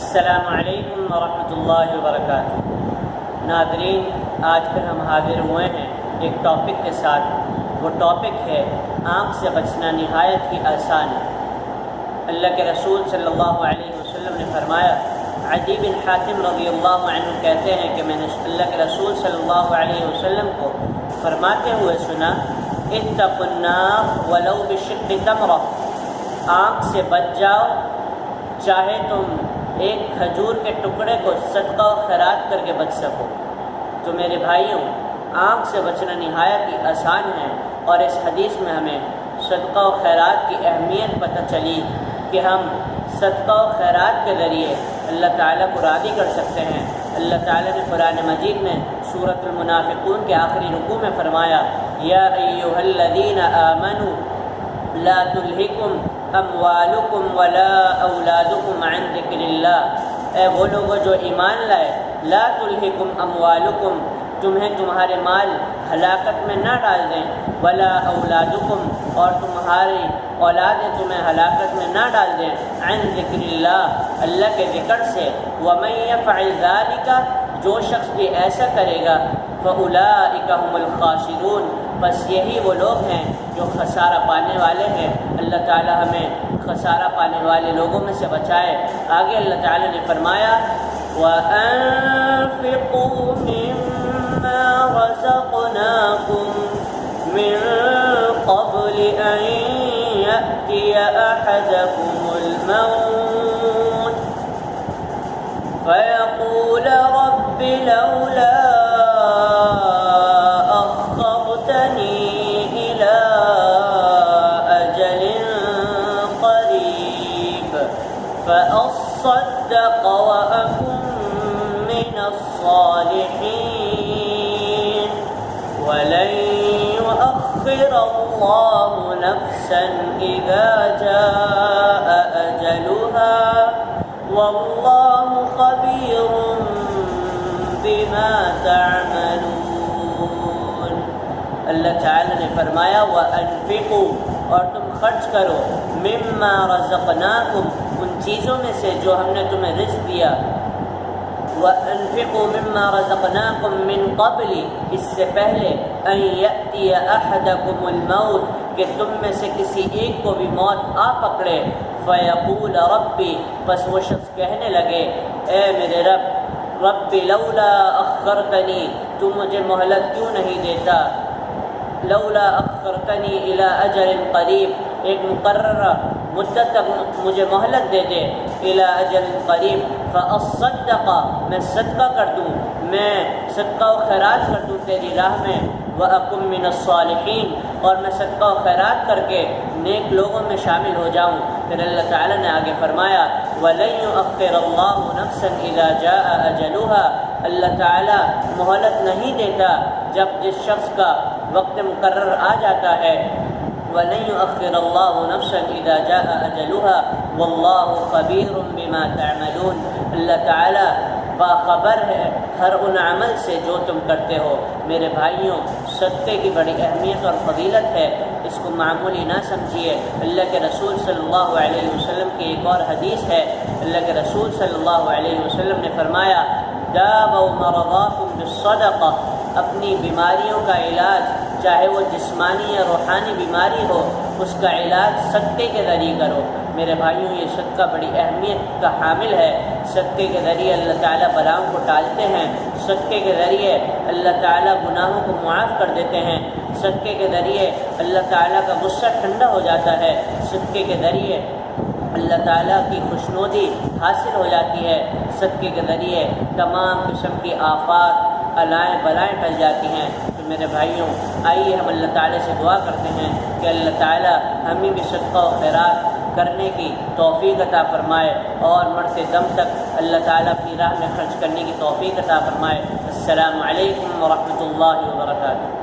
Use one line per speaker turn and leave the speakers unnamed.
السلام علیکم ورحمۃ اللہ وبرکاتہ۔ ناظرین، آج پھر ہم حاضر ہوئے ہیں ایک ٹاپک کے ساتھ۔ وہ ٹاپک ہے آنکھ سے بچنا نہایت ہی آسان ہے۔ اللہ کے رسول صلی اللہ علیہ وسلم نے فرمایا، عدی بن حاتم رضی اللہ عنہ کہتے ہیں کہ میں نے اللہ کے رسول صلی اللہ علیہ وسلم کو فرماتے ہوئے سنا، اتقوا النار ولو بشق تمرہ، آنکھ سے بچ جاؤ چاہے تم ایک کھجور کے ٹکڑے کو صدقہ و خیرات کر کے بچ سکو۔ تو میرے بھائیوں، آنکھ سے بچنا نہایت ہی آسان ہے، اور اس حدیث میں ہمیں صدقہ و خیرات کی اہمیت پتہ چلی کہ ہم صدقہ و خیرات کے ذریعے اللہ تعالیٰ کو راضی کر سکتے ہیں۔ اللہ تعالیٰ نے قرآن مجید میں سورۃ المنافقون کے آخری رکوع میں فرمایا، یا ایھا الذین آمنوا لا تلہکم اموالکم ولا اولادکم عن ذکر اللہ، اے وہ لوگوں جو ایمان لائے، لا تلہکم اموالکم، تمہیں تمہارے مال ہلاکت میں نہ ڈال دیں، ولا اولادکم، اور تمہاری اولادیں تمہیں ہلاکت میں نہ ڈال دیں، عن ذکر اللہ، اللہ کے ذکر سے، ومن یفعل ذلک، جو شخص بھی ایسا کرے گا، فاولئک هم الخاسرون، بس یہی وہ لوگ ہیں جو خسارہ پانے والے ہیں۔ اللہ تعالی ہمیں خسارہ پانے والے لوگوں میں سے بچائے۔ آگے اللہ تعالی نے فرمایا، وَأَنفِقُوا مِمَّا رَزَقْنَاكُم مِّن قَبْلِ أَن يَأْتِيَ أَحَدَكُمُ الْمَوْتُ فَيَقُولَ رَبِّ لَوْلَا أَخَّرْتَنِي إِلَىٰ أَجَلٍ قَرِيبٍ فَأَصَّدَّقَ وَأَكُن مِّنَ الصَّالِحِينَ وَلَن يُؤَخِّرَ اللَّهُ نَفْسًا إِذَا جَاءَ أَجَلُهَا وَاللَّهُ خَبِيرٌ بِمَا تَعْمَلُونَ۔ اللہ تعالی نے فرمایا، وَأَنفِقُوا، اور تم خرچ کرو، مِمَّا رَزَقْنَاكُمْ، ان چیزوں میں سے جو ہم نے تمہیں رزق دیا، وَأَنفِقُوا مِمَّا رَزَقْنَاكُمْ مِن قَبْلِ، اس سے پہلے، أَن يَأْتِيَ أَحَدَكُمُ الْمَوْتُ، کہ تم میں سے کسی ایک کو بھی موت آ پکڑے، فَيَقُولَ رَبِّ، بس وہ شخص کہنے لگے، اے میرے رب، رب لولا اخرتنی، تو مجھے مہلت کیوں نہیں دیتا، لولا اخرتنی الی اجل قریب، ایک مقررہ مدت تک مجھے مہلت دے دے، الی اجل قریب فاصدق، میں صدقہ کر دوں، میں صدقہ و خیرات کر دوں تیری راہ میں، واکن من الصالحین، اور میں صدقہ و خیرات کر کے نیک لوگوں میں شامل ہو جاؤں۔ پھر اللہ تعالیٰ نے آگے فرمایا، وَلَن يُؤَخِّرَ اللَّهُ نَفْسًا إِذَا جَاءَ أَجَلُهَا، اللہ تعالیٰ مہلت نہیں دیتا جب جس شخص کا وقت مقرر آ جاتا ہے، وَلَن يُؤَخِّرَ اللَّهُ نَفْسًا إِذَا جَاءَ أَجَلُهَا وَاللَّهُ خَبِيرٌ بِمَا تَعْمَلُونَ، اللہ تعالیٰ باخبر ہے ہر ان عمل سے جو تم کرتے ہو۔ میرے بھائیوں، صدقے کی بڑی اہمیت اور فضیلت ہے، اس کو معمولی نہ سمجھیے۔ اللہ کے رسول صلی اللہ علیہ وسلم کی ایک اور حدیث ہے، اللہ کے رسول صلی اللہ علیہ وسلم نے فرمایا، داووا مرضاکم بالصدقہ، اپنی بیماریوں کا علاج، چاہے وہ جسمانی یا روحانی بیماری ہو، اس کا علاج صدقے کے ذریعے کرو۔ میرے بھائیوں، یہ صدقہ بڑی اہمیت کا حامل ہے۔ صدقے کے ذریعے اللہ تعالیٰ بلاؤں کو ٹالتے ہیں، صدقے کے ذریعے اللہ تعالیٰ گناہوں کو معاف کر دیتے ہیں، صدقے کے ذریعے اللہ تعالیٰ کا غصہ ٹھنڈا ہو جاتا ہے، صدقے کے ذریعے اللہ تعالیٰ کی خوشنودی حاصل ہو جاتی ہے، صدقے کے ذریعے تمام قسم کی آفات علائیں بلائیں ٹل جاتی ہیں۔ تو میرے بھائیوں، آئیے ہم اللہ تعالیٰ سے دعا کرتے ہیں کہ اللہ تعالیٰ ہمیں بھی صدقہ و خیرات کرنے کی توفیق عطا فرمائے، اور مرتے دم تک اللہ تعالیٰ اپنی راہ میں خرچ کرنے کی توفیق عطا فرمائے۔ السلام علیکم ورحمۃ اللہ وبرکاتہ۔